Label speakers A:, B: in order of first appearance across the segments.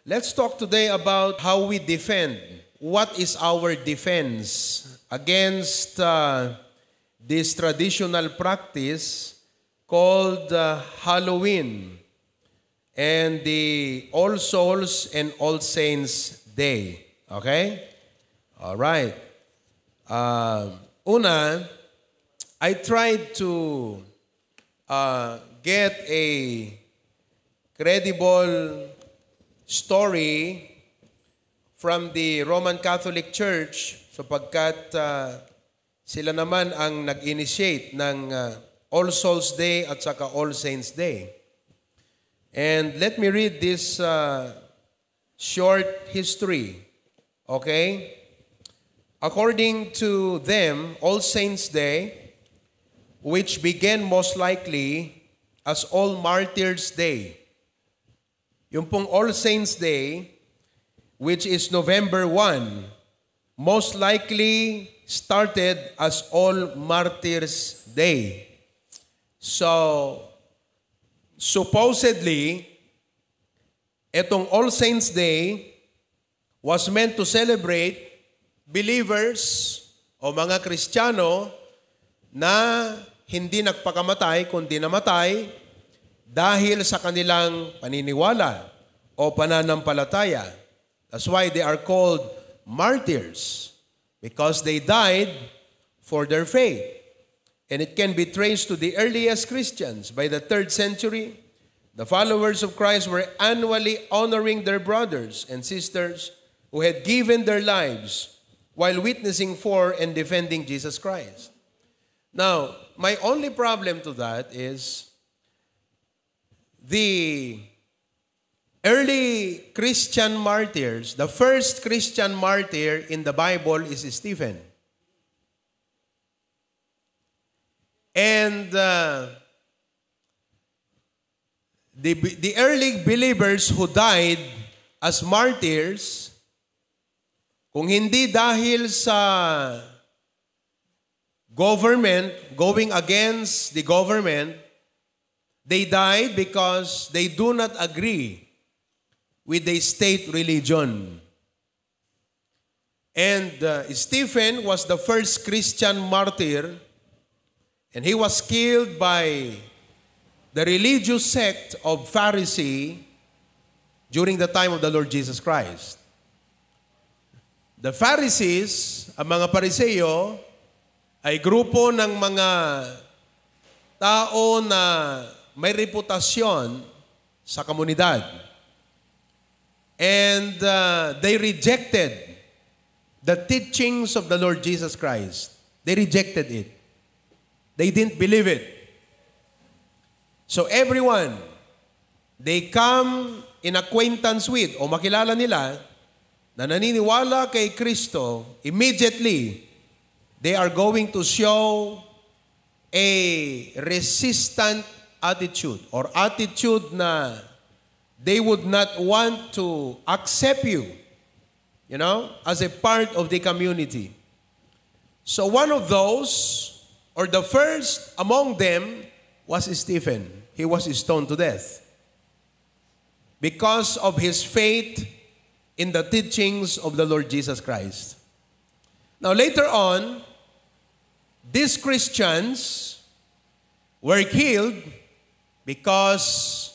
A: Let's talk today about how we defend. What is our defense against this traditional practice called Halloween and the All Souls and All Saints Day? Okay? All right. Una, I tried to get a credible story from the Roman Catholic Church sapagkat sila naman ang nag-initiate ng All Souls Day at saka All Saints Day. And let me read this short history. Okay? According to them, All Saints Day, which began most likely as All Martyrs Day. Yung pong All Saints Day, which is November 1, most likely started as All Martyrs Day. So, supposedly, itong All Saints Day was meant to celebrate believers o mga Kristiyano na hindi nagpakamatay kundi namatay dahil sa kanilang paniniwala o pananampalataya. That's why they are called martyrs, because they died for their faith. And it can be traced to the earliest Christians. By the 3rd century, the followers of Christ were annually honoring their brothers and sisters who had given their lives while witnessing for and defending Jesus Christ. Now, my only problem to that is the early Christian martyrs, the first Christian martyr in the Bible is Stephen. And the early believers who died as martyrs, kung hindi dahil sa government, going against the government, they died because they do not agree with the state religion. And Stephen was the first Christian martyr, and he was killed by the religious sect of Pharisee during the time of the Lord Jesus Christ. The Pharisees, ang mga Pariseo, ay grupo ng mga tao na may reputasyon sa komunidad. And they rejected the teachings of the Lord Jesus Christ. They rejected it. They didn't believe it. So everyone, they come in acquaintance with o makilala nila na naniniwala kay Kristo, immediately, they are going to show a resistant attitude or attitude na they would not want to accept you, as a part of the community. So one of those, or the first among them, was Stephen. He was stoned to death because of his faith in the teachings of the Lord Jesus Christ. Now later on, these Christians were killed because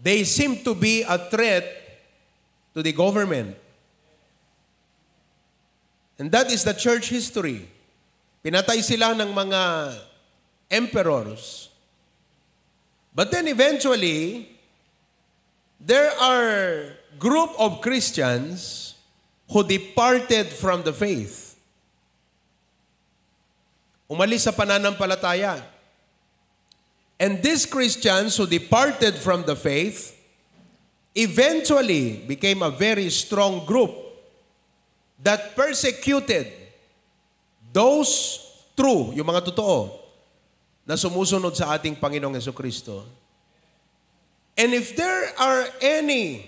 A: they seemed to be a threat to the government. And that is the church history. Pinatay sila ng mga emperors. But then eventually, there are group of Christians who departed from the faith. Umalis sa pananampalataya. And these Christians who departed from the faith eventually became a very strong group that persecuted those true, yung mga totoo, na sumusunod sa ating Panginoong Jesucristo. And if there are any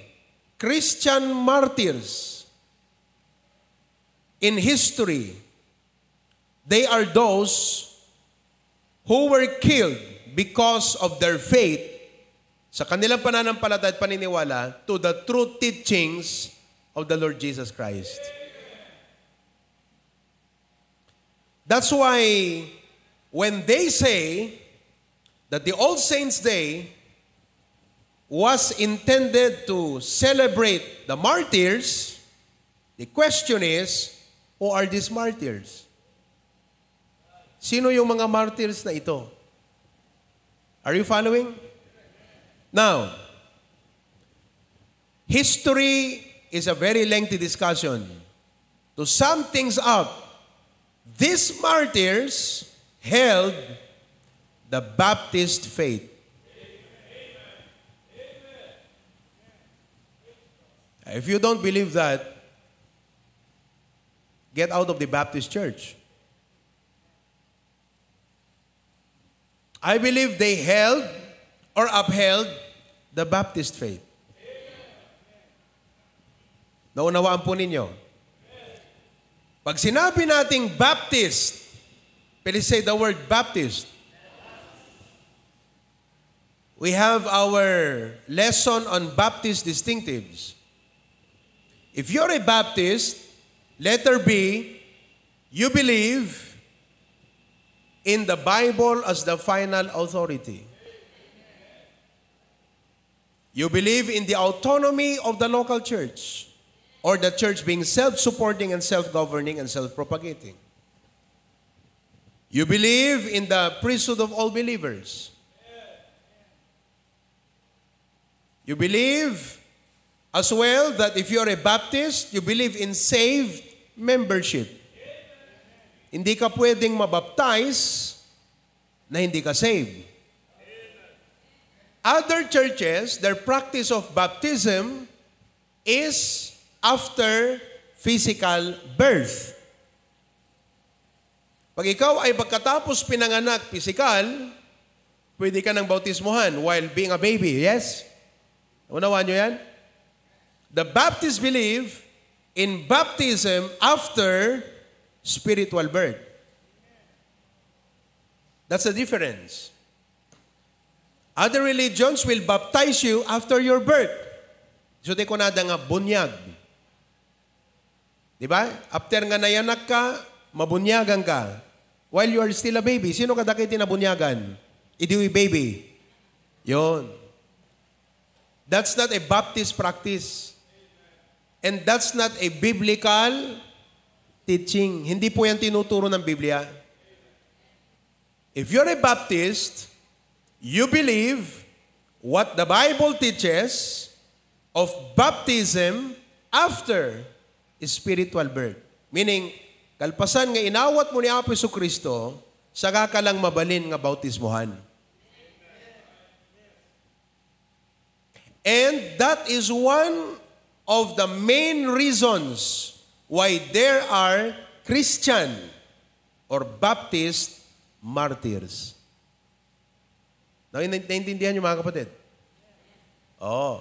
A: Christian martyrs in history, they are those who were killed because of their faith sa kanilang pananampalataya at paniniwala to the true teachings of the Lord Jesus Christ. That's why when they say that the All Saints' Day was intended to celebrate the martyrs, the question is, who are these martyrs? Sino yung mga martyrs na ito? Are you following? Now, history is a very lengthy discussion. To sum things up, these martyrs held the Baptist faith. If you don't believe that, get out of the Baptist church. I believe they held or upheld the Baptist faith. Naunawaan po ninyo. Pag sinabi nating Baptist, please say the word Baptist. We have our lesson on Baptist distinctives. If you're a Baptist, letter B, you believe in the Bible as the final authority. You believe in the autonomy of the local church or the church being self-supporting and self-governing and self-propagating. You believe in the priesthood of all believers. You believe as well that if you're a Baptist, you believe in saved membership. Hindi ka pwedeng mabaptize na hindi ka saved. Other churches, their practice of baptism is after physical birth. Pag ikaw ay pagkatapos pinanganak physical, pwede ka ng bautismuhan while being a baby, yes? Unawaan nyo yan? The Baptists believe in baptism after spiritual birth. That's the difference. Other religions will baptize you after your birth. So, di ko nada nga bunyag. Di ba? After nga nayanak ka, mabunyagan ka. While you are still a baby, sino ka dakit tinabunyagan? Idiwi baby. Yon. That's not a Baptist practice. And that's not a biblical teaching. Hindi po yan tinuturo ng Biblia. If you're a Baptist, you believe what the Bible teaches of baptism after spiritual birth. Meaning, kalpasan nga inawat mo ni Apo Jesucristo, saka ka lang mabalin nga bautismuhan. And that is one of the main reasons why there are Christian or Baptist martyrs. Naintindihan niyo mga kapatid? Oo.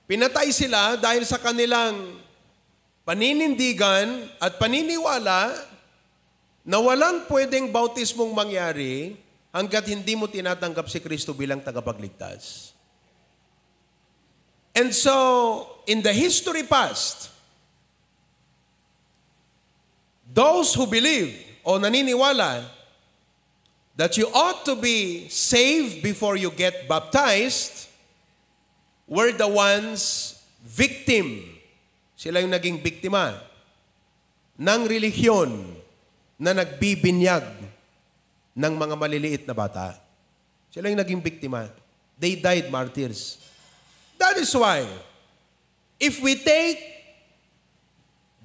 A: Pinatay sila dahil sa kanilang paninindigan at paniniwala na walang pwedeng bautismong mangyari hanggat hindi mo tinatanggap si Kristo bilang tagapagligtas. And so, in the history past, those who believe o naniniwala that you ought to be saved before you get baptized were the ones victim. Sila yung naging biktima ng relihiyon na nagbibinyag ng mga maliliit na bata. Sila yung naging biktima. They died martyrs. That is why, if we take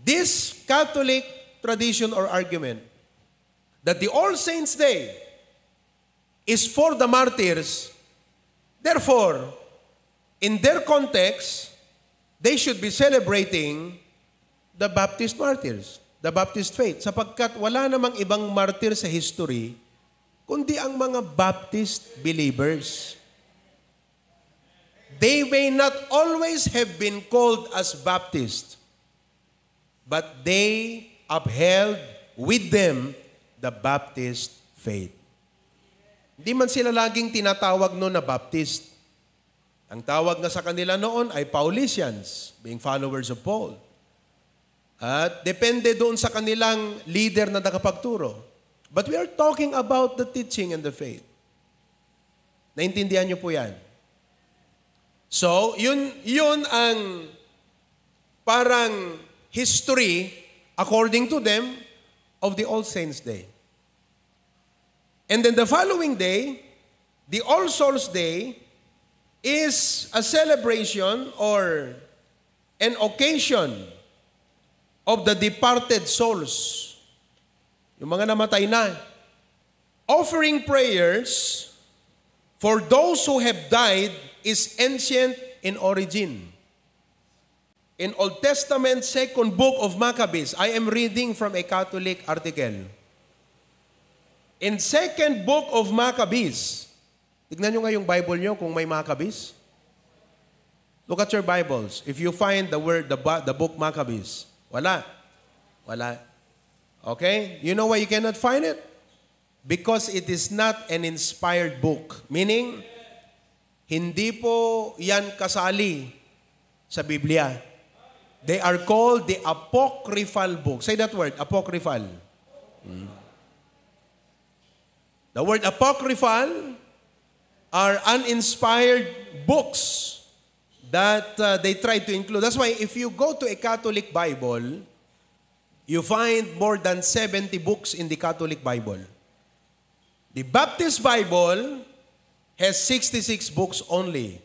A: this Catholic tradition or argument that the All Saints' Day is for the martyrs, therefore, in their context, they should be celebrating the Baptist martyrs, the Baptist faith, sapagkat wala namang ibang martyr sa history, kundi ang mga Baptist believers. They may not always have been called as Baptist, but they upheld with them the Baptist faith. Hindi man sila laging tinatawag noon na Baptist. Ang tawag nga sa kanila noon ay Paulicians, being followers of Paul. At depende doon sa kanilang leader na nakapagturo. But we are talking about the teaching and the faith. Naintindihan niyo po yan? So, yun ang parang history, according to them, of the All Saints' Day. And then the following day, the All Souls' Day, is a celebration or an occasion of the departed souls. Yung mga namatay na. Offering prayers for those who have died is ancient in origin. In Old Testament, second book of Maccabees, I am reading from a Catholic article. In second book of Maccabees, tignan nyo nga yung Bible nyo kung may Maccabees. Look at your Bibles. If you find the book Maccabees, wala. Wala. Okay? You know why you cannot find it? Because it is not an inspired book. Meaning, hindi po yan kasali sa Biblia. They are called the apocryphal book. Say that word, apocryphal. The word apocryphal are uninspired books that they try to include. That's why if you go to a Catholic Bible, you find more than 70 books in the Catholic Bible. The Baptist Bible has 66 books only.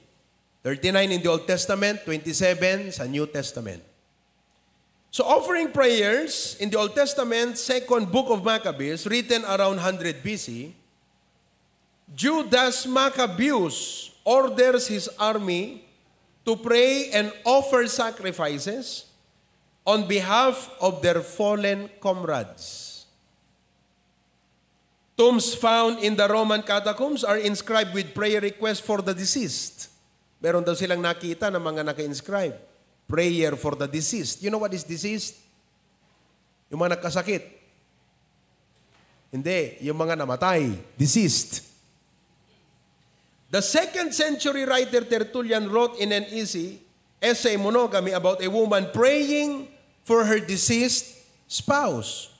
A: 39 in the Old Testament, 27 sa New Testament. So offering prayers in the Old Testament, second book of Maccabees, written around 100 BC, Judas Maccabeus orders his army to pray and offer sacrifices on behalf of their fallen comrades. Tombs found in the Roman catacombs are inscribed with prayer requests for the deceased. Meron daw silang nakita na mga naka-inscribe. Prayer for the deceased. You know what is deceased? Yung mga nagkasakit. Hindi, yung mga namatay. Deceased. The 2nd century writer Tertullian wrote in an essay Monogamy about a woman praying for her deceased spouse.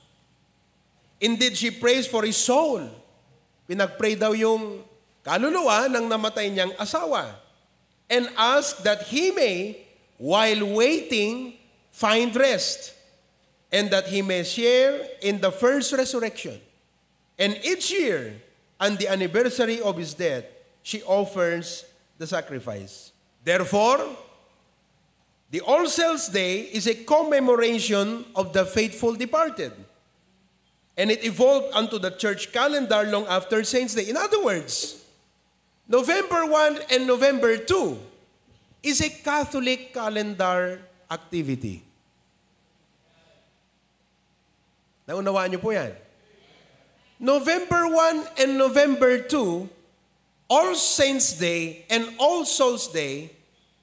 A: Indeed, she prays for his soul. Pinagpray daw yung kaluluwa ng namatay niyang asawa. And ask that he may, while waiting, find rest. And that he may share in the first resurrection. And each year, on the anniversary of his death, she offers the sacrifice. Therefore, the All Souls Day is a commemoration of the faithful departed. And it evolved onto the church calendar long after Saints' Day. In other words, November 1 and November 2 is a Catholic calendar activity. Naunawaan niyo po yan. November 1 and November 2, All Saints' Day and All Souls' Day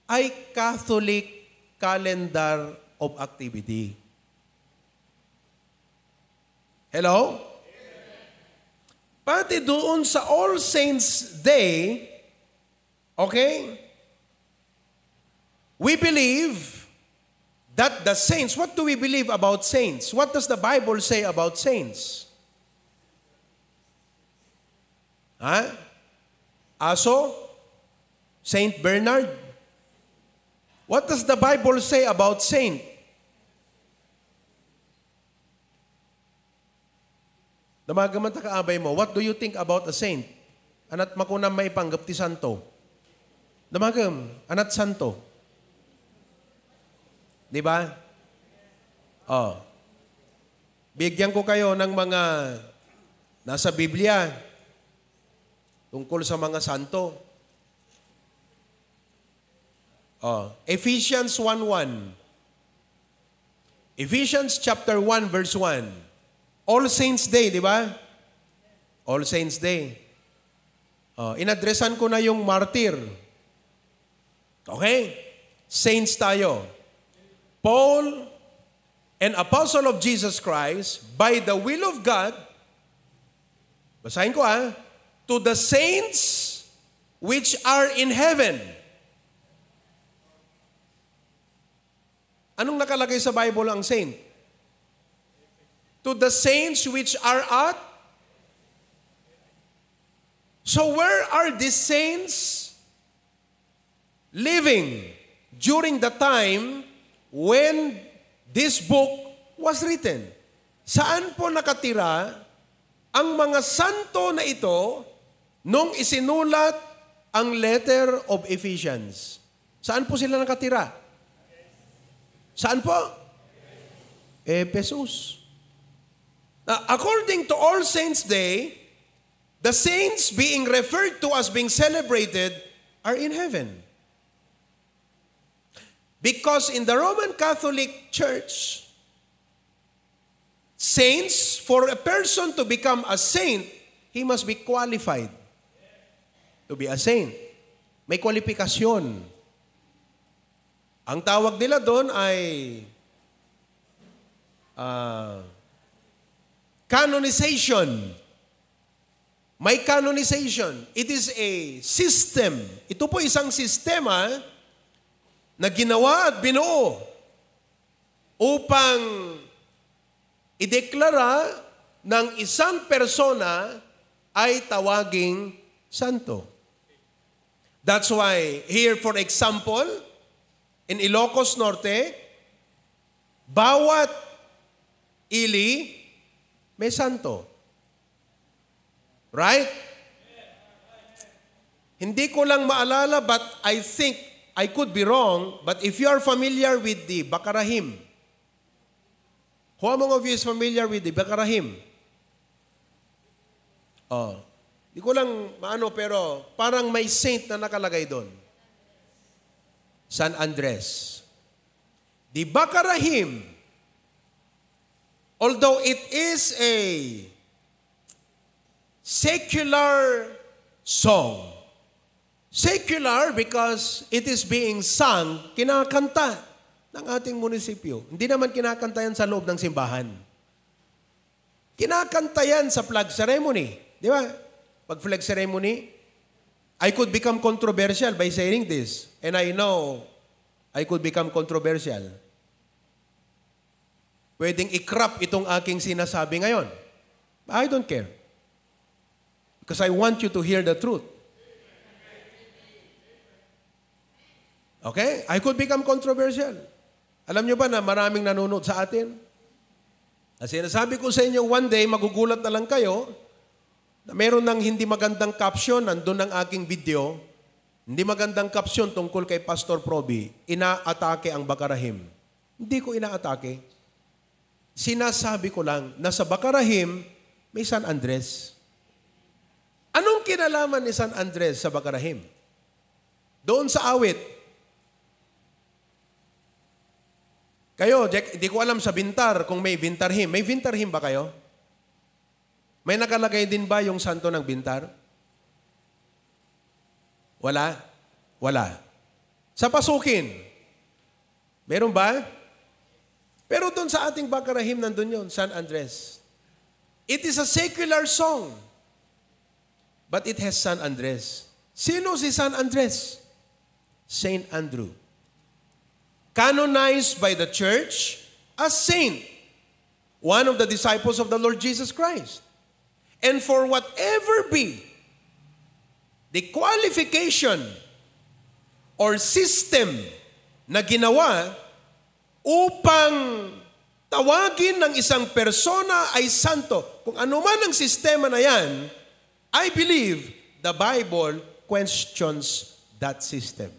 A: ay Catholic calendar of activity. Hello? Pati doon sa All Saints' Day, okay, we believe that the saints, what do we believe about saints? What does the Bible say about saints? Aso? Saint Bernard? What does the Bible say about saint? Damagaman ta kaabay mo, what do you think about a saint? Anat makunam may panggap ti santo. Damagam, anat santo. Di ba? Oh. Bigyan ko kayo ng mga nasa Biblia tungkol sa mga santo. Oh. Ephesians 1:1. Ephesians chapter 1 verse 1. All Saints Day, di ba? All Saints Day. Inadresan ko na yung martyr. Okay? Saints tayo. Paul, an apostle of Jesus Christ, by the will of God, basahin ko to to the saints which are in heaven. Anong nakalagay sa Bible ang saint? To the saints which are at? So where are these saints living during the time when this book was written? Saan po nakatira ang mga santo na ito nung isinulat ang letter of Ephesians? Saan po sila nakatira? Saan po? Ephesus. Now, according to All Saints' Day, the saints being referred to as being celebrated are in heaven. Because in the Roman Catholic Church, saints, for a person to become a saint, he must be qualified to be a saint. May kwalifikasyon. Ang tawag nila doon ay canonization. May canonization. It is a system. Ito po isang sistema na ginawa at binuo upang ideklara ng isang persona ay tawaging santo. That's why here, for example, in Ilocos Norte, bawat ili may santo. Right? Hindi ko lang maalala, but I think I could be wrong, but if you are familiar with the Bakarahim, who among of you is familiar with the Bakarahim? Di ko lang maano, pero parang may saint na nakalagay doon. San Andres. The Bakarahim, although it is a secular song, secular because it is being sung, kinakanta ng ating munisipyo. Hindi naman kinakanta yan sa loob ng simbahan. Kinakanta yan sa flag ceremony. Di ba? Pag flag ceremony, I could become controversial by saying this. And I know I could become controversial. Pwedeng i-crop itong aking sinasabi ngayon. I don't care. Because I want you to hear the truth. Okay? I could become controversial. Alam nyo ba na maraming nanonood sa atin? Kasi sinasabi ko sa inyo, one day, magugulat na lang kayo na meron ng hindi magandang caption, nandun ang aking video, hindi magandang caption tungkol kay Pastor Proby, inaatake ang Bakarahim. Hindi ko inaatake. Sinasabi ko lang na sa Bakarahim, may San Andres. Anong kinalaman ni San Andres sa Bakarahim? Doon sa awit, kayo, hindi ko alam sa bintar kung may bintar hymn. May bintar hymn ba kayo? May nakalagay din ba yung santo ng bintar? Wala? Wala. Sa pasukin, meron ba? Pero doon sa ating Bakarahim, nandun yun, San Andres. It is a secular song, but it has San Andres. Sino si San Andres? Saint Andrew. Canonized by the church as saint, one of the disciples of the Lord Jesus Christ. And for whatever be the qualification or system na ginawa upang tawagin ng isang persona ay santo, kung ano man ang sistema na yan, I believe the Bible questions that system.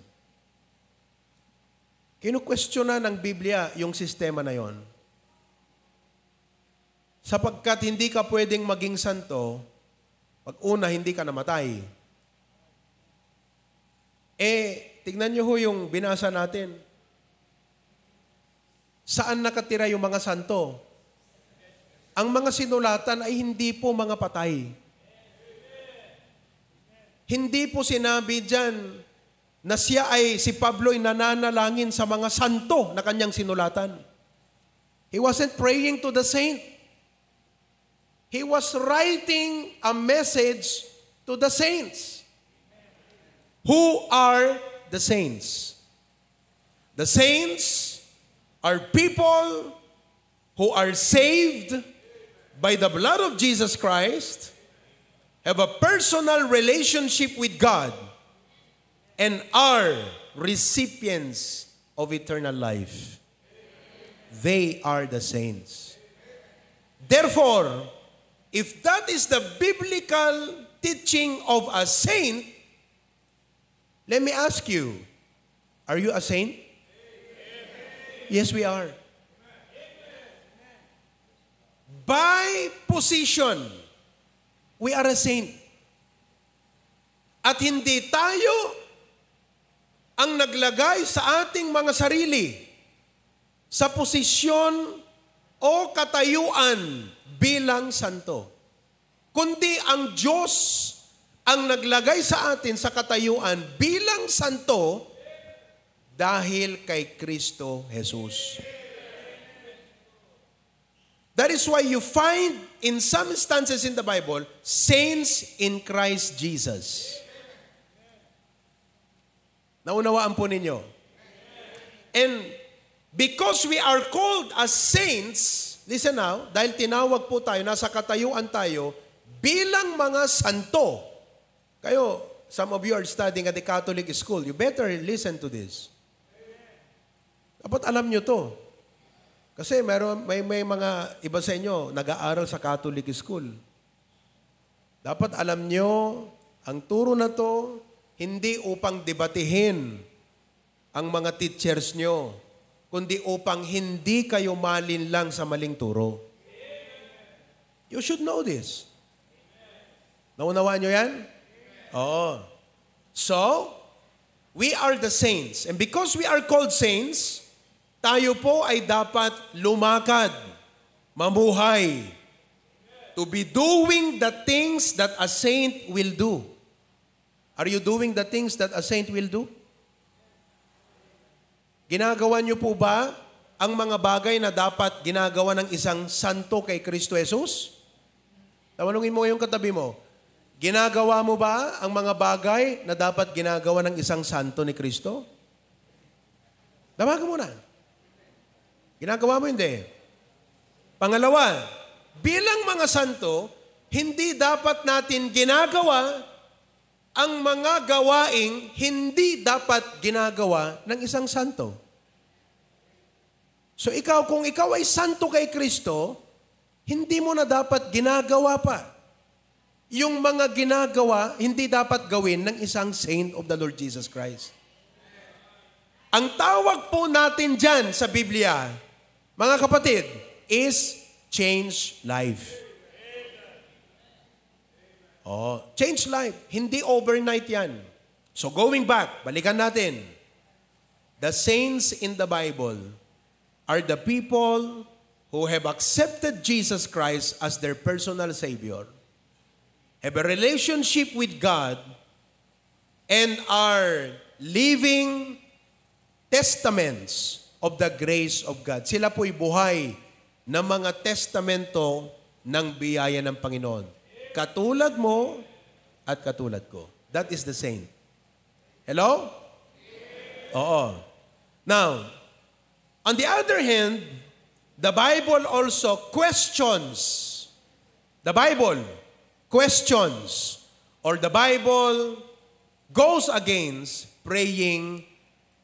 A: Kinu-questiona ng Biblia yung sistema na yon. Sapagkat hindi ka pwedeng maging santo pag una hindi ka namatay. Tignan nyo ho yung binasa natin. Saan nakatira yung mga santo? Ang mga sinulatan ay hindi po mga patay. Hindi po sinabi dyan na si Pablo ay nananalangin sa mga santo na kanyang sinulatan. He wasn't praying to the saint. He was writing a message to the saints. Who are the saints? The saints are people who are saved by the blood of Jesus Christ, have a personal relationship with God, and are recipients of eternal life. They are the saints. Therefore, if that is the biblical teaching of a saint, let me ask you, are you a saint? Yes, we are. By position, we are a saint. At hindi tayo ang naglagay sa ating mga sarili sa posisyon o katayuan bilang santo, kundi ang Diyos ang naglagay sa atin sa katayuan bilang santo dahil kay Kristo Jesus. That is why you find in some instances in the Bible, saints in Christ Jesus. Naunawaan po ninyo. And because we are called as saints, listen now, dahil tinawag po tayo, nasa katayuan tayo, bilang mga santo. Kayo, some of you are studying at the Catholic school, you better listen to this. Dapat alam nyo to. Kasi may mga iba sa inyo nag-aaral sa Catholic school. Dapat alam nyo, ang turo na to, hindi upang debatihin ang mga teachers nyo, kundi upang hindi kayo malinlang sa maling turo. You should know this. Naunawaan nyo yan? Oo. So, we are the saints. And because we are called saints, tayo po ay dapat lumakad, mamuhay, to be doing the things that a saint will do. Are you doing the things that a saint will do? Ginagawa niyo po ba ang mga bagay na dapat ginagawa ng isang santo kay Kristo Jesus? Tawanungin mo yung katabi mo, ginagawa mo ba ang mga bagay na dapat ginagawa ng isang santo ni Kristo? Tawagan mo na. Ginagawa mo hindi. Pangalawa, bilang mga santo, hindi dapat natin ginagawa ang mga gawaing hindi dapat ginagawa ng isang santo. So kung ikaw ay santo kay Kristo, hindi mo na dapat ginagawa pa. Yung mga ginagawa, hindi dapat gawin ng isang saint of the Lord Jesus Christ. Ang tawag po natin dyan sa Biblia, mga kapatid, is change life. Oh, change life. Hindi overnight yan. So going back, balikan natin. The saints in the Bible are the people who have accepted Jesus Christ as their personal Savior, have a relationship with God, and are living testaments of the grace of God. Sila po'y buhay na mga testamento ng biyaya ng Panginoon. Katulad mo at katulad ko. That is the saint. Hello? Oo. Now, on the other hand, the Bible also questions. The Bible questions, or the Bible goes against praying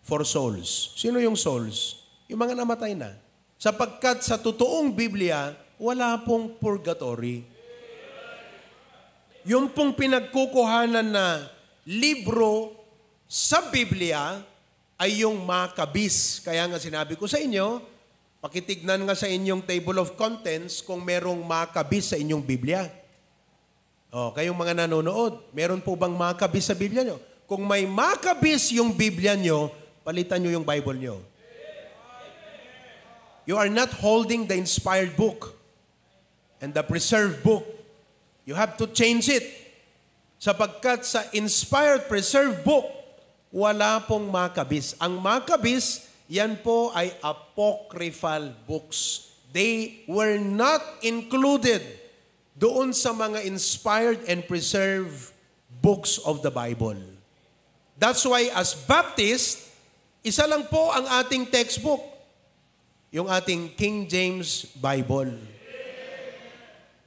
A: for souls. Sino yung souls? Yung mga namatay na. Sapagkat sa totoong Biblia, wala pong purgatory. Yung pong pinagkukuhanan na libro sa Biblia ay yung Maccabees. Kaya nga sinabi ko sa inyo, pakitignan nga sa inyong table of contents kung merong Maccabees sa inyong Biblia. O, kayong mga nanonood, meron po bang Maccabees sa Biblia nyo? Kung may Maccabees yung Biblia nyo, palitan nyo yung Bible nyo. You are not holding the inspired book and the preserved book. You have to change it. Sapagkat sa inspired, preserved book, wala pong Maccabees. Ang Maccabees, yan po ay apocryphal books. They were not included doon sa mga inspired and preserved books of the Bible. That's why as Baptist, isa lang po ang ating textbook, yung ating King James Bible.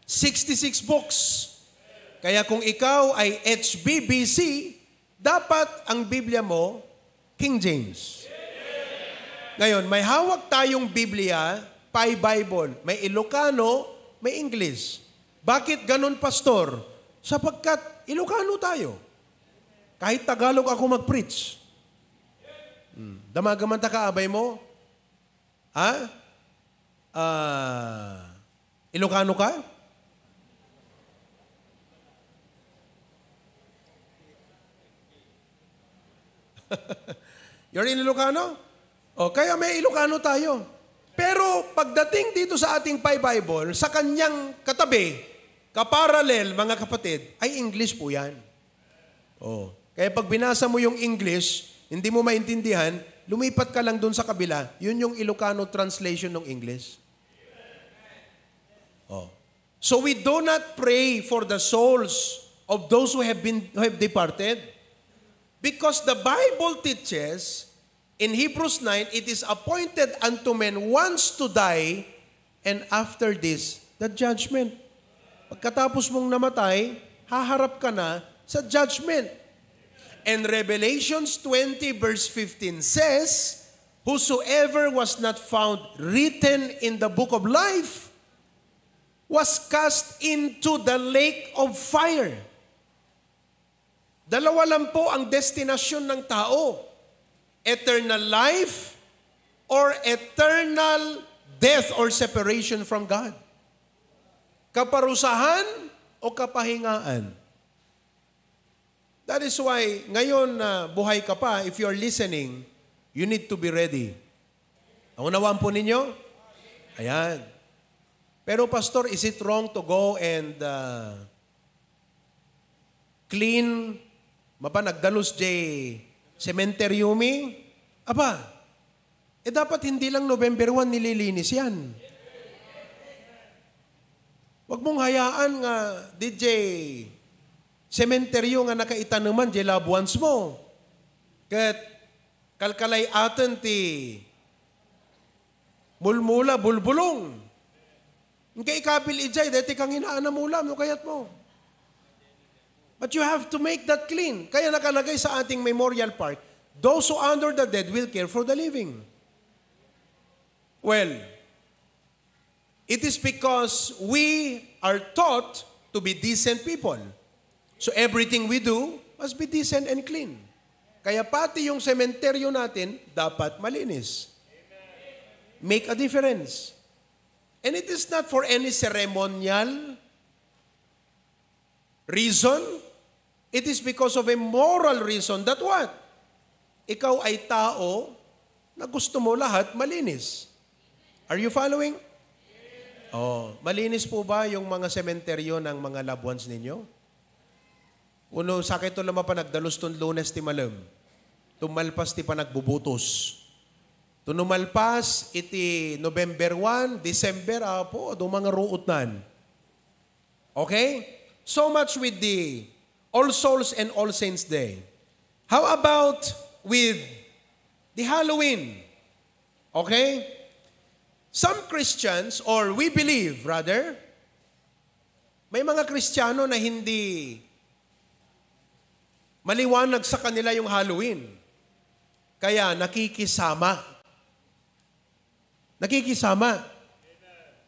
A: 66 books. Kaya kung ikaw ay HBBC, dapat ang Biblia mo, King James. Ngayon, may hawak tayong Biblia, Pi Bible. May Ilocano, may English. Bakit ganun, Pastor? Sapagkat Ilocano tayo. Kahit Tagalog ako mag-preach. Damagamanta ka, abay mo? Ha? Ilocano ka? You're in Ilocano? O, kaya may Ilocano tayo. Pero pagdating dito sa ating Pi Bible, sa kanyang katabi, kaparalel, mga kapatid, ay English po yan. O, kaya pag binasa mo yung English, hindi mo maintindihan, lumipat ka lang dun sa kabila, yun yung Ilocano translation ng English. O. So we do not pray for the souls of those who have departed, because the Bible teaches in Hebrews 9, it is appointed unto men once to die, and after this, the judgment. Pagkatapos mong namatay, haharap ka na sa judgment. And Revelations 20 verse 15 says, whosoever was not found written in the book of life was cast into the lake of fire. Dalawa lang po ang destinasyon ng tao. Eternal life or eternal death or separation from God. Kaparusahan o kapahingaan. That is why, ngayon na buhay ka pa, if you're listening, you need to be ready. Naunawaan po ninyo? Ayan. Pero Pastor, is it wrong to go and clean, nagdalos jay cementeriumi? Aba, dapat hindi lang November 1 nililinis yan. Huwag mong hayaan nga, DJ, cementerio nga nakaitanuman, di loved ones mo. Kat kalkalay atin ti mulmula, bulbulong. Yung kay ikapil ijay, dati kang inaan na mula, no kayat mo. But you have to make that clean. Kaya nakalagay sa ating memorial park, those who honor the dead will care for the living. Well, it is because we are taught to be decent people. So everything we do must be decent and clean. Kaya pati yung sementeryo natin dapat malinis. Make a difference. And it is not for any ceremonial reason. It is because of a moral reason that what? Ikaw ay tao na gusto mo lahat malinis. Are you following? Oh, malinis po ba yung mga sementeryo ng mga loved ones ninyo? Uno, sakit to lama pa nagdalos ton Lunes ti malam. Tumalpas ti pa nagbubutos. Tunumalpas iti November 1, December, po, do mga ruot nan. Okay? So much with the All Souls and All Saints Day. How about with the Halloween? Okay? Some Christians, or we believe rather, may mga Kristiyano na hindi maliwanag sa kanila yung Halloween. Kaya nakikisama. Nakikisama.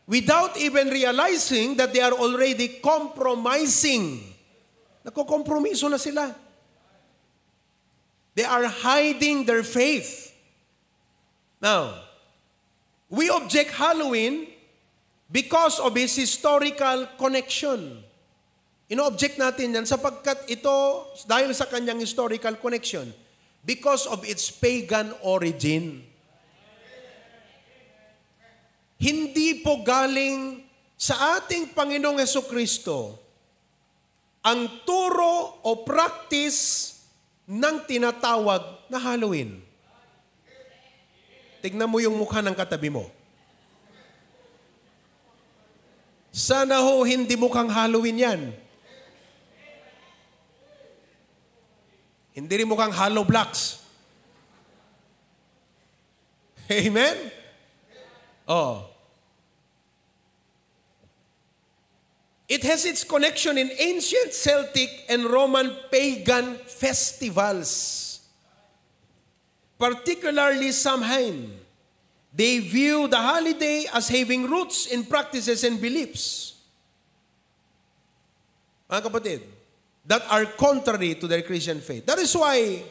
A: Without even realizing that they are already compromising. Nagkokompromiso na sila. They are hiding their faith. Now, we object Halloween because of its historical connection. Ino-object natin yan sapagkat ito, dahil sa kanyang historical connection, because of its pagan origin. Hindi po galing sa ating Panginoong Hesukristo ang turo o practice ng tinatawag na Halloween. Tignan mo yung mukha ng katabi mo. Sana ho hindi mukhang Halloween yan. Hindi rin mukhang hollow blocks. Amen? Oh. It has its connection in ancient Celtic and Roman pagan festivals. Particularly Samhain. They view the holiday as having roots in practices and beliefs. Mga kapatid, that are contrary to their Christian faith. That is why,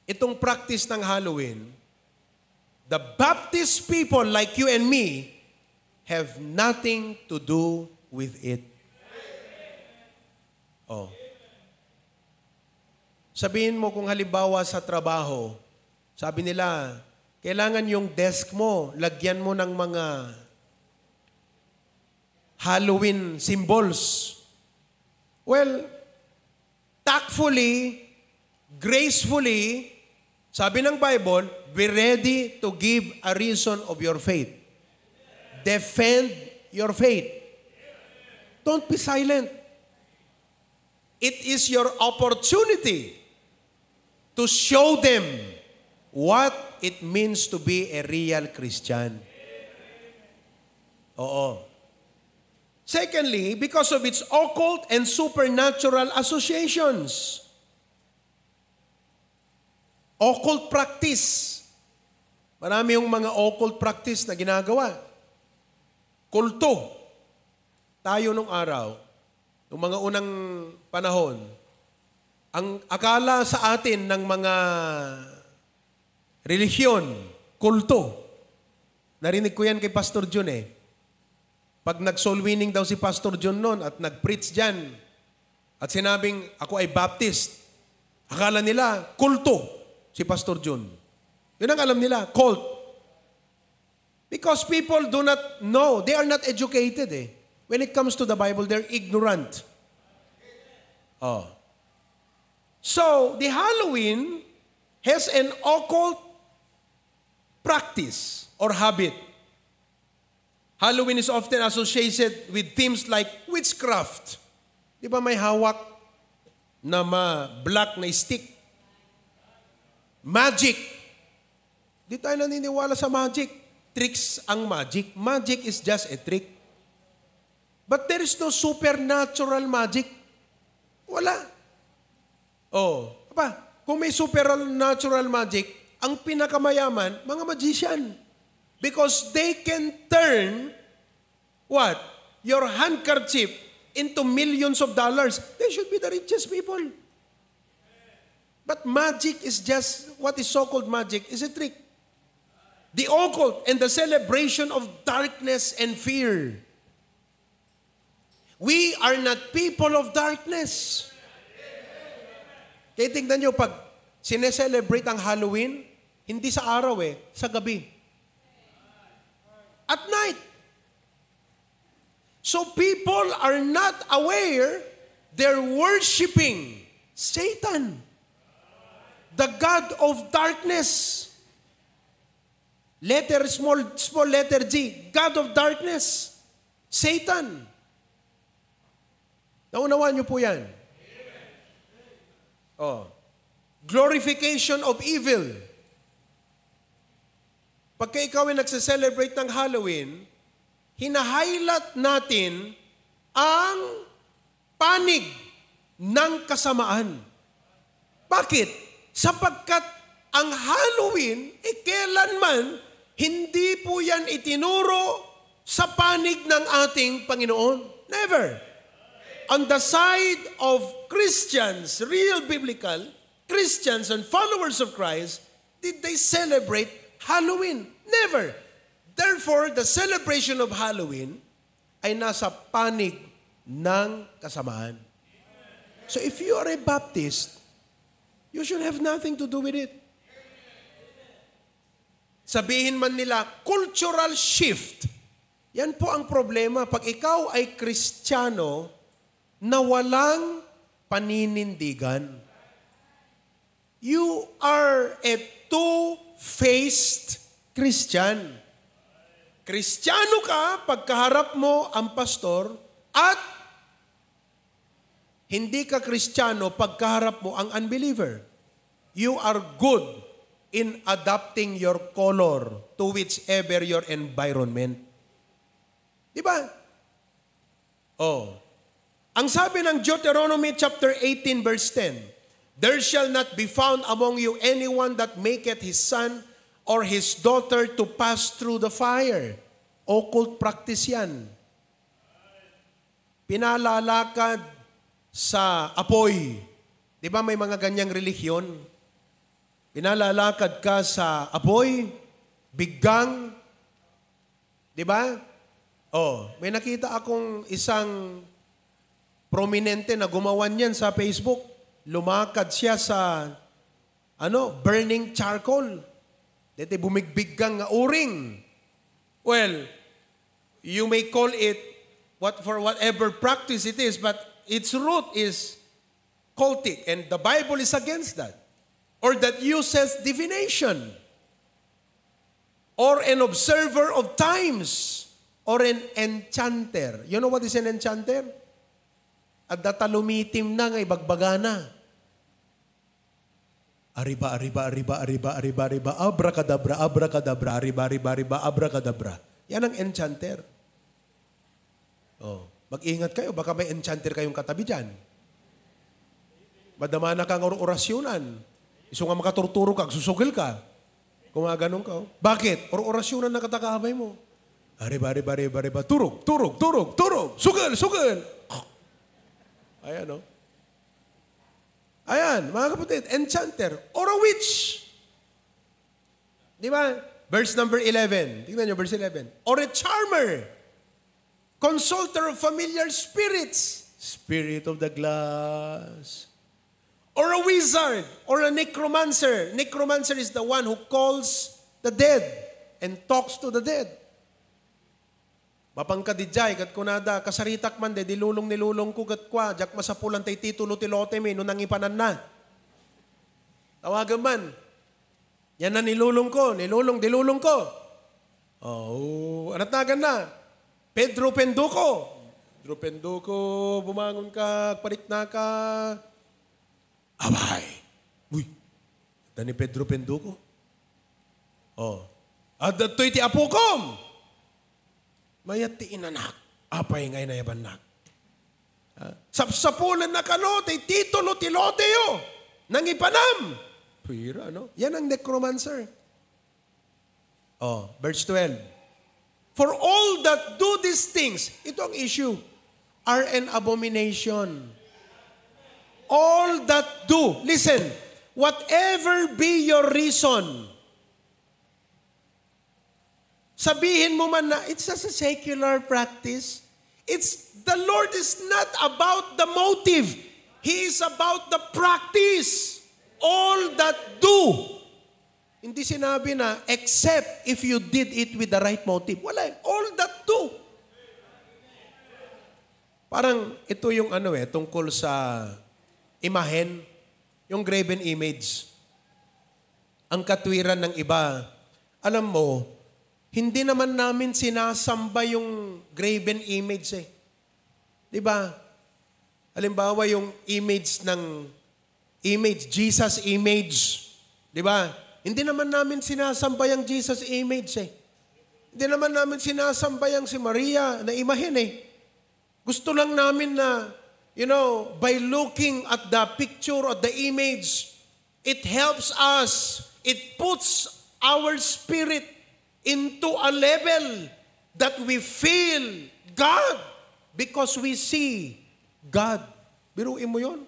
A: itong practice ng Halloween, the Baptist people like you and me have nothing to do with it. Oh. Sabihin mo kung halimbawa sa trabaho, sabi nila, kailangan yung desk mo, lagyan mo ng mga Halloween symbols. Well, tactfully, gracefully, sabi ng Bible, be ready to give a reason of your faith. Defend your faith. Don't be silent. It is your opportunity to show them what it means to be a real Christian. Oo. Secondly, because of its occult and supernatural associations. Occult practice. Marami yung mga occult practice na ginagawa. Kulto. Tayo nung araw, nung mga unang panahon, ang akala sa atin ng mga relihiyon, kulto. Narinig ko yan kay Pastor Jun eh. Pag nag-soul winning daw si Pastor John noon at nag-preach dyan at sinabing, ako ay Baptist, akala nila, kulto si Pastor John. Yun ang alam nila, cult. Because people do not know, they are not educated eh. When it comes to the Bible, they're ignorant. Oh. So, the Halloween has an occult practice or habit. Halloween is often associated with themes like witchcraft. Di ba may hawak na black na stick? Magic. Di tayo naniniwala sa magic. Tricks ang magic. Magic is just a trick. But there is no supernatural magic. Wala. Oh, kung may supernatural magic, ang pinakamayaman, mga magician. Because they can turn, what? Your handkerchief into millions of dollars. They should be the richest people. But magic is just, what is so-called magic is a trick. The occult and the celebration of darkness and fear. We are not people of darkness. Kaya tingnan nyo, pag sineselebrate ang Halloween, hindi sa araw sa gabi. At night. So people are not aware they're worshiping Satan, the God of darkness. Small letter G, God of darkness, Satan. Naunawaan niyo po yan. Oh. Glorification of evil. Pagka ikaw ay nagse-celebrate ng Halloween, hina-highlight natin ang panig ng kasamaan. Bakit? Sapagkat ang Halloween, kailanman, hindi po yan itinuro sa panig ng ating Panginoon. Never. On the side of Christians, real biblical Christians and followers of Christ, did they celebrate Halloween? Never. Therefore, the celebration of Halloween ay nasa panig ng kasamaan. So if you are a Baptist, you should have nothing to do with it. Sabihin man nila, cultural shift. Yan po ang problema. Pag ikaw ay Kristiyano na walang paninindigan, you are a two-faced Christian. Kristiyano ka pagkaharap mo ang pastor at hindi ka Kristiyano pagkaharap mo ang unbeliever. You are good in adapting your color to whichever your environment. Di ba? Oh. Ang sabi ng Deuteronomy chapter 18 verse 10, there shall not be found among you anyone that maketh his son or his daughter to pass through the fire. Occult practice yan. Pinalalakad sa apoy. Di ba may mga ganyang relihiyon? Pinalalakad ka sa apoy, biggang. Di ba? Oh, may nakita akong isang prominente na gumawa niyan sa Facebook. Lumakad siya sa burning charcoal. Dito bumigbiggang nga uring. Well, you may call it for whatever practice it is, but its root is cultic, and the Bible is against that. Or that uses divination, or an observer of times, or an enchanter. You know what is an enchanter? At datalumitim na nga ibagbagana. Arriba, arriba, arriba, arriba, arriba, arriba, abracadabra, abracadabra, arriba, arriba, arriba, abracadabra. Yan ang enchanter. Oh, mag-ingat kayo, baka may enchanter kayong katabi dyan. Madama na kang orasyonan. Iso nga makaturturo ka, susugil ka. Kung nga ganun ka. Bakit? Orasyonan na katakahabay mo. Arriba, arriba, arriba, arriba, turog, turog, turog, turog, sugil, sugil. Ayan, no? Ayan, mga kapatid, enchanter or a witch. Di ba? Verse number 11. Tingnan nyo, verse 11. Or a charmer, consulter of familiar spirits, spirit of the glass. Or a wizard, or a necromancer. Necromancer is the one who calls the dead and talks to the dead. Mapangkadidjay, kat kunada, kasaritak man de, dilulong ko kat kwa, jak masapulan tay titulo tilote me, nung nangipanan na. Tawagan man. Yan na dilulong ko. Oh, anatagan na. Pedro Penduko. Pedro Penduko, bumangon ka, parik na ka. Abay. Uy, ito ni Pedro Penduko. Oh. At dato'y ti apukom. Mayat ti inanak, apay ngay na yabanak. Sapsapulan na kano, ti titulo tilote yo, nang ipanam. Pira, no? Yan ang necromancer. Oh, verse 12. For all that do these things, ito ang issue, are an abomination. All that do, listen, whatever be your reason, sabihin mo man na, it's just a secular practice. The Lord is not about the motive. He is about the practice. All that do. Hindi sinabi na, except if you did it with the right motive. Wala. All that do. Parang ito yung tungkol sa imahen, yung graven image. Ang katwiran ng iba, alam mo, hindi naman namin sinasamba yung graven image eh. Di ba? Halimbawa yung image, Jesus image. Di ba? Hindi naman namin sinasamba yung Jesus image eh. Hindi naman namin sinasamba yung si Maria na imahen eh. Gusto lang namin na, by looking at the picture of the image, it helps us, it puts our spirit into a level that we feel God because we see God. Biruin mo yun.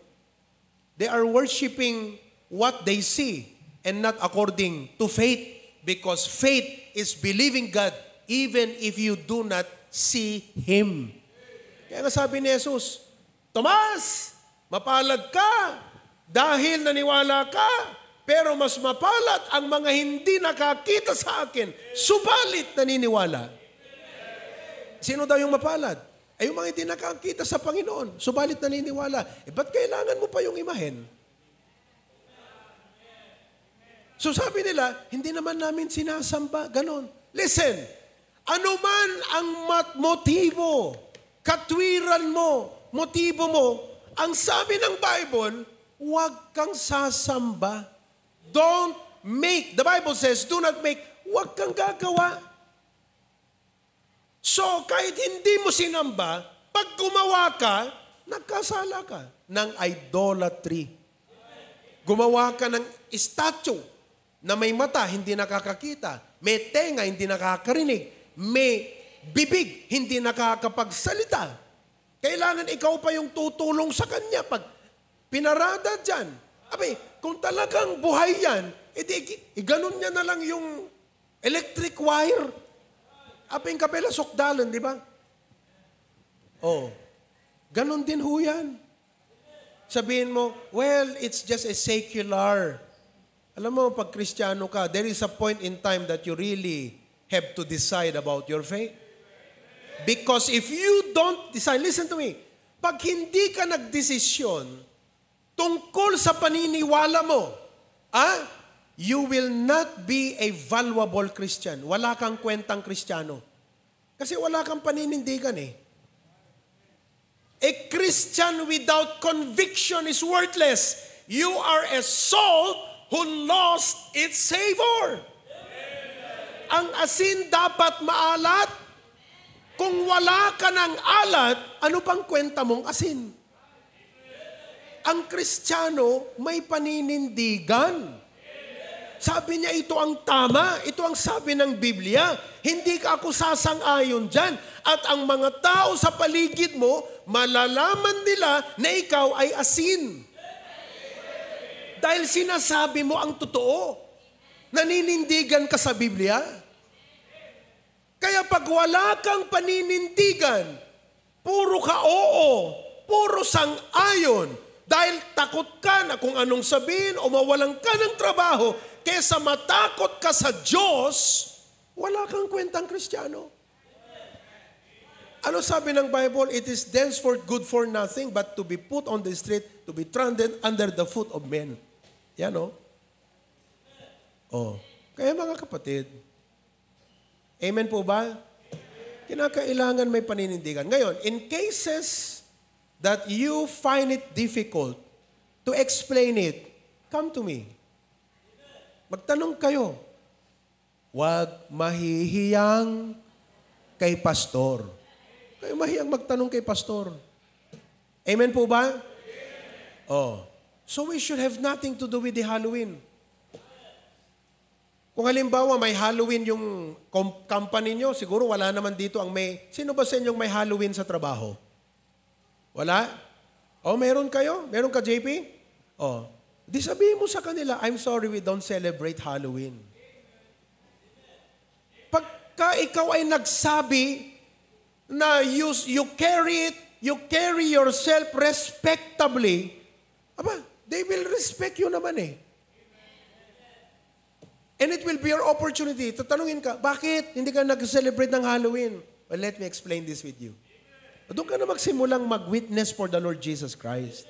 A: They are worshiping what they see and not according to faith, because faith is believing God even if you do not see Him. Kaya nga sabi ni Jesus, Tomas, mapalad ka dahil naniwala ka. Pero mas mapalad ang mga hindi nakakita sa akin, subalit naniniwala. Sino daw yung mapalad? Ay yung mga hindi nakakita sa Panginoon, subalit naniniwala. Ba't kailangan mo pa yung imahen? So sabi nila, hindi naman namin sinasamba, ganon. Listen, anuman ang motibo, katwiran mo, motibo mo, ang sabi ng Bible, huwag kang sasamba. Don't make. The Bible says, do not make. Huwag kang gagawa. So, kahit hindi mo sinamba, pag gumawa ka, nagkasala ka ng idolatry. Gumawa ka ng statue na may mata, hindi nakakakita. May tenga, hindi nakakarinig. May bibig, hindi nakakapagsalita. Kailangan ikaw pa yung tutulong sa kanya pag pinarada dyan. Abi, kung talagang buhay yan, ganun niya na lang yung electric wire. Aping kapela sokdalan, di ba? Oh, ganun din ho yan. Sabihin mo, well, it's just a secular. Alam mo, pag Kristiyano ka, there is a point in time that you really have to decide about your faith. Because if you don't decide, listen to me, pag hindi ka nagdesisyon tungkol sa paniniwala mo, you will not be a valuable Christian. Wala kang kwentang Kristiyano. Kasi wala kang paninindigan eh. A Christian without conviction is worthless. You are a soul who lost its savor. Ang asin dapat maalat. Kung wala ka ng alat, ano pang kwenta mong asin? Ang Kristiyano may paninindigan. Sabi niya, ito ang tama. Ito ang sabi ng Biblia. Hindi ka ako sasang-ayon dyan. At ang mga tao sa paligid mo, malalaman nila na ikaw ay asin. Dahil sinasabi mo ang totoo. Naninindigan ka sa Biblia. Kaya pag wala kang paninindigan, puro ka oo, puro sang-ayon, dahil takot ka na kung anong sabihin o mawalan ka ng trabaho, kesa matakot ka sa Diyos, wala kang kwentang Kristiyano. Ano sabi ng Bible? It is thenceforth good for nothing but to be put on the street, to be trodden under the foot of men. Yan o. Kaya mga kapatid, amen po ba? Kinakailangan may paninindigan. Ngayon, in cases that you find it difficult to explain it, come to me. Magtanong kayo. Huwag mahihiyang kay pastor. Kayo mahiyang magtanong kay pastor. Amen po ba? So we should have nothing to do with the Halloween. Kung halimbawa may Halloween yung company nyo, siguro wala naman dito ang may... Sino ba sa inyong may Halloween sa trabaho? Wala? Meron kayo? Meron ka, JP? Di sabihin mo sa kanila, I'm sorry, we don't celebrate Halloween. Pagka ikaw ay nagsabi na you carry yourself respectably, they will respect you naman eh. And it will be your opportunity. Tatanungin ka, bakit hindi ka nag-celebrate ng Halloween? Well, let me explain this with you. Doon ka na magsimulang mag-witness for the Lord Jesus Christ.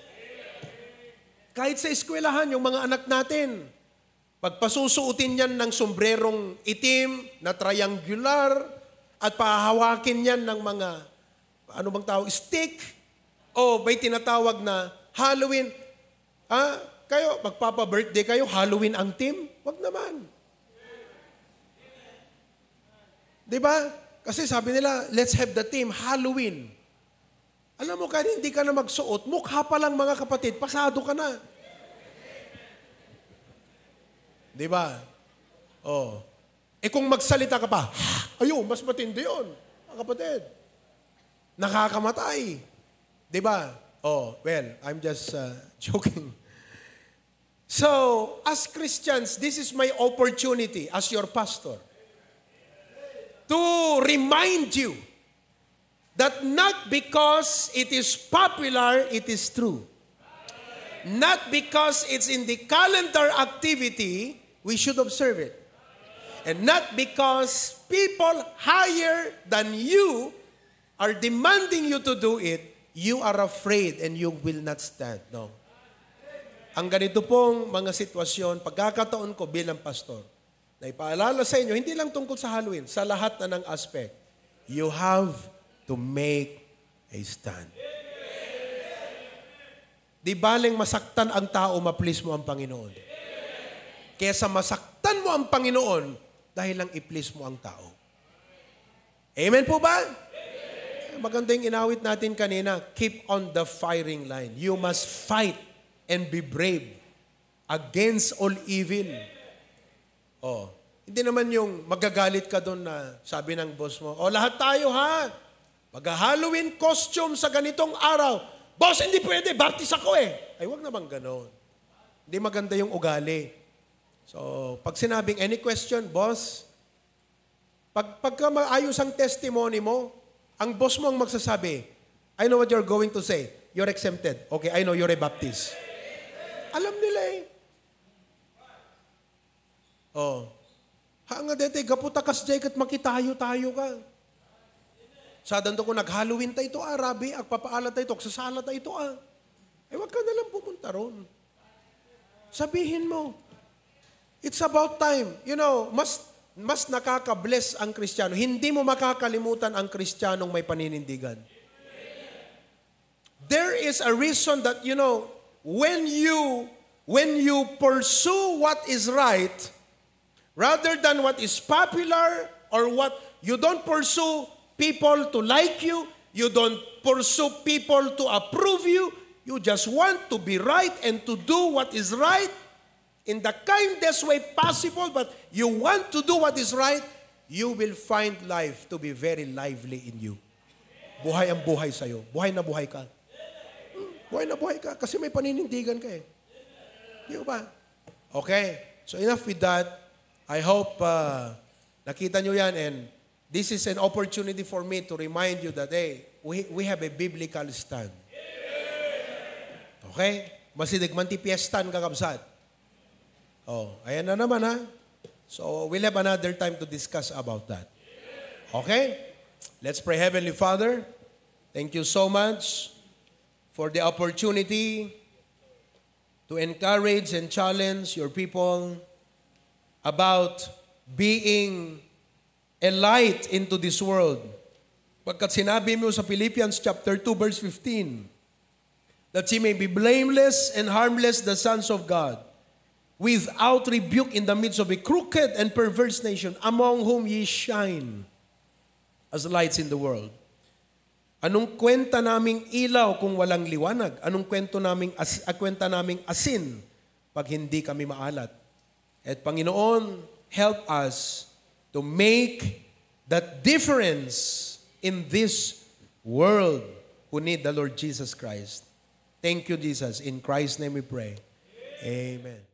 A: Kahit sa eskwelahan, yung mga anak natin, pagpasusuotin yan ng sombrerong itim na triangular at pahahawakin yan ng mga, ano bang tawag, stick o may tinatawag na Halloween. Kayo, magpapa-birthday kayo, Halloween ang team? Wag naman. Diba? Kasi sabi nila, let's have the theme, Halloween. Alam mo, kahit hindi ka na magsuot, mukha pa lang mga kapatid, pasado ka na. Diba? Kung magsalita ka pa, mas matindi yun, mga kapatid. Nakakamatay. Diba? Well, I'm just joking. So, as Christians, this is my opportunity as your pastor to remind you that not because it is popular, it is true. Not because it's in the calendar activity, we should observe it. And not because people higher than you are demanding you to do it, you are afraid and you will not stand. No. Ang ganito pong mga sitwasyon, pagkakataon ko bilang pastor, na ipaalala sa inyo, hindi lang tungkol sa Halloween, sa lahat na ng aspect, you have to make a stand. Di baling masaktan ang tao, ma-please mo ang Panginoon. Kesa masaktan mo ang Panginoon dahil lang i-please mo ang tao. Amen po ba? Maganda yung inawit natin kanina, keep on the firing line. You must fight and be brave against all evil. Oh, hindi naman yung magagalit ka doon na sabi ng boss mo, lahat tayo ha, mag-Halloween costume sa ganitong araw. Boss, hindi pwede, baptist ako eh. Ay, wag naman ganon. Hindi maganda yung ugali. So, pag sinabing any question, boss, pagka maayos ang testimony mo, ang boss mo ang magsasabi, I know what you're going to say. You're exempted. Okay, I know you're a Baptist. Alam nila eh. Oh. Hanga dete, gaputakas jay kat makitayo-tayo ka. Sadan to ko nag-Halloween tayo ito, Rabi, agpapaala tayo ito, agsasala tayo ito, Eh, wag ka nalang pumunta ron. Sabihin mo, it's about time. You know, mas nakaka-bless ang Kristiyano. Hindi mo makakalimutan ang Kristiyanong may paninindigan. There is a reason that, you know, when you pursue what is right, rather than what is popular or what, you don't pursue people to like you, you don't pursue people to approve you, you just want to be right and to do what is right in the kindest way possible, but you want to do what is right, you will find life to be very lively in you. Buhay ang buhay sa'yo. Buhay na buhay ka. Buhay na buhay ka kasi may paninindigan ka eh. Di ba? Okay. So enough with that. I hope nakita nyo yan and this is an opportunity for me to remind you that, hey, we have a biblical stand. Okay? Masidig man ti piestan kakabsat. Oh, ayan na naman ha. So, we'll have another time to discuss about that. Okay? Let's pray. Heavenly Father, thank you so much for the opportunity to encourage and challenge your people about being a light into this world. Pagkat sinabi mo sa Philippians chapter 2 verse 15, that ye may be blameless and harmless the sons of God, without rebuke in the midst of a crooked and perverse nation, among whom ye shine as lights in the world. Anong kwenta naming ilaw kung walang liwanag? Anong kwenta naming asin pag hindi kami maalat? At Panginoon, help us to make that difference in this world who need the Lord Jesus Christ. Thank you, Jesus. In Christ's name we pray. Amen.